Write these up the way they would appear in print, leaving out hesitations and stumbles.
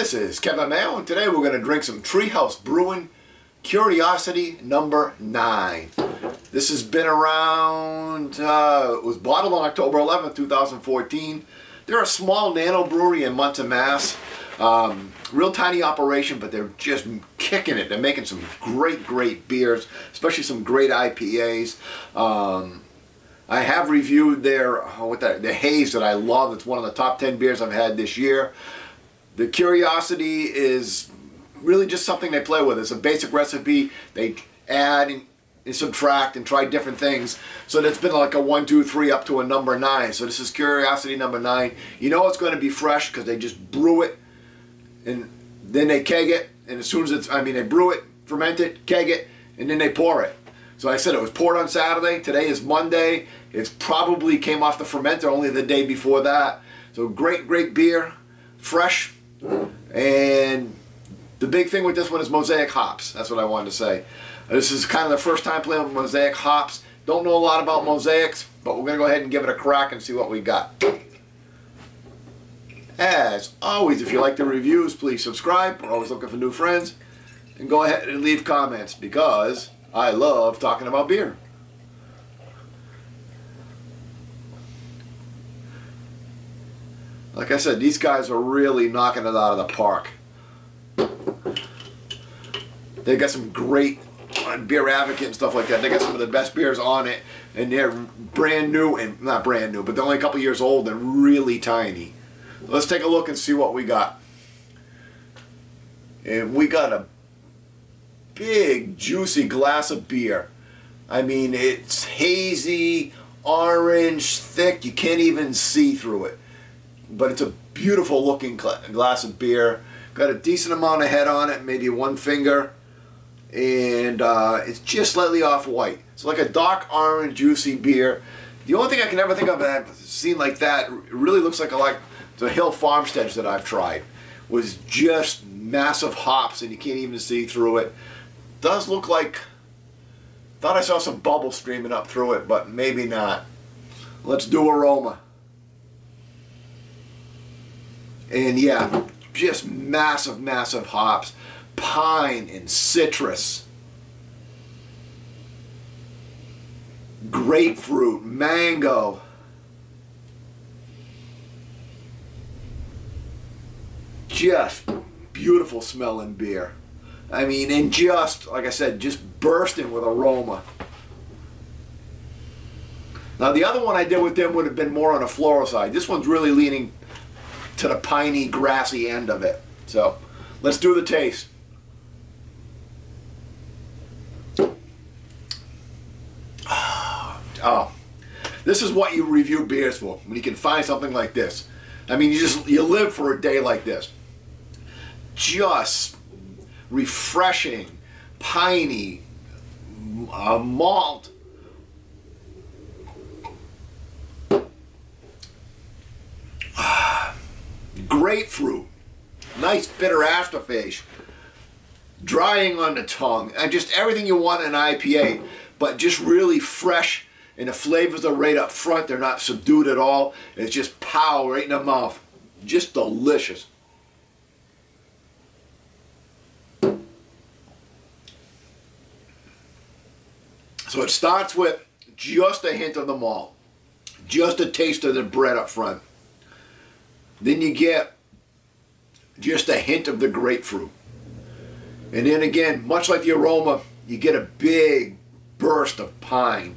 This is Kevin Mayo, and today we're going to drink some Treehouse Brewing Curiosity number 9. This has been around, it was bottled on October 11th, 2014. They're a small nano brewery in Munson, Mass. Real tiny operation, but they're just kicking it. They're making some great beers, especially some great IPAs. I have reviewed their haze that I love. It's one of the top 10 beers I've had this year. The Curiosity is really just something they play with. It's a basic recipe. They add and subtract and try different things. So it's been like a 1, 2, 3 up to a number 9. So this is Curiosity number 9. You know it's going to be fresh because they just brew it and then they keg it. And as soon as it's, they brew it, ferment it, keg it, and then they pour it. So I said it was poured on Saturday. Today is Monday. It's probably came off the fermenter only the day before that. So great beer, fresh. And the big thing with this one is mosaic hops. That's what I wanted to say. This is kind of the first time playing with mosaic hops. Don't know a lot about mosaics, but we're going to go ahead and give it a crack and see what we got. As always, if you like the reviews, please subscribe. We're always looking for new friends. And go ahead and leave comments because I love talking about beer. Like I said, these guys are really knocking it out of the park. They got some great, on Beer Advocate and stuff like that, they got some of the best beers on it, and they're brand new, and not brand new, but they're only a couple years old and really tiny. So let's take a look and see what we got. And we got a big, juicy glass of beer. I mean, it's hazy, orange, thick, you can't even see through it. But it's a beautiful looking glass of beer. Got a decent amount of head on it, maybe one finger. And it's just slightly off white. It's like a dark orange, juicy beer. The only thing I can ever think of that I've seen like that, it really looks like the Hill Farmsteads that I've tried. Was just massive hops and you can't even see through it. Does look like, thought I saw some bubble streaming up through it, but maybe not. Let's do aroma. And yeah, just massive hops. Pine and citrus. Grapefruit, mango. Just beautiful smelling beer. I mean, and just, like I said, just bursting with aroma. Now the other one I did with them would have been more on a floral side. This one's really leaning to the piney, grassy end of it. So, let's do the taste. Oh, this is what you review beers for, when you can find something like this. I mean, you live for a day like this. Just refreshing, piney, malt. Grapefruit, nice bitter aftertaste, drying on the tongue, and just everything you want in an IPA, but just really fresh, and the flavors are right up front. They're not subdued at all. It's just power right in the mouth. Just delicious. So it starts with just a hint of the malt, just a taste of the bread up front. Then you get just a hint of the grapefruit. And then again, much like the aroma, you get a big burst of pine.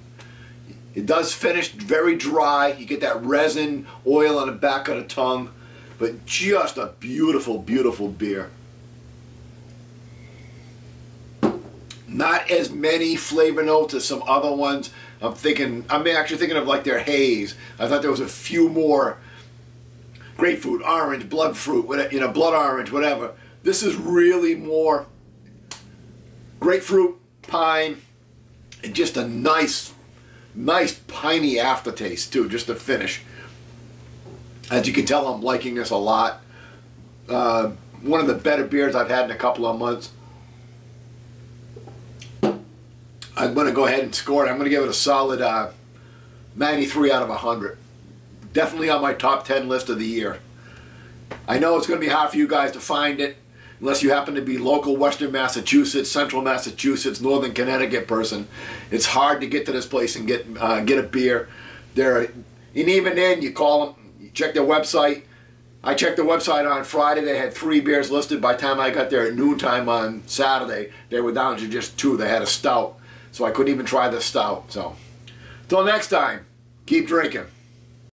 It does finish very dry. You get that resin oil on the back of the tongue, but just a beautiful beer. Not as many flavor notes as some other ones. I'm actually thinking of like their haze. I thought there was a few more. Grapefruit, orange, blood fruit, blood orange, whatever. This is really more grapefruit, pine, and just a nice piney aftertaste too, just to finish. As you can tell, I'm liking this a lot. One of the better beers I've had in a couple of months. I'm going to go ahead and score it. I'm going to give it a solid 93 out of 100. Definitely on my top 10 list of the year. I know it's going to be hard for you guys to find it unless you happen to be local Western Massachusetts, Central Massachusetts, Northern Connecticut person. It's hard to get to this place and get a beer. And even then, you call them, you check their website. I checked the website on Friday. They had 3 beers listed. By the time I got there at noontime on Saturday, they were down to just 2. They had a stout, so I couldn't even try the stout. So, till next time, keep drinking.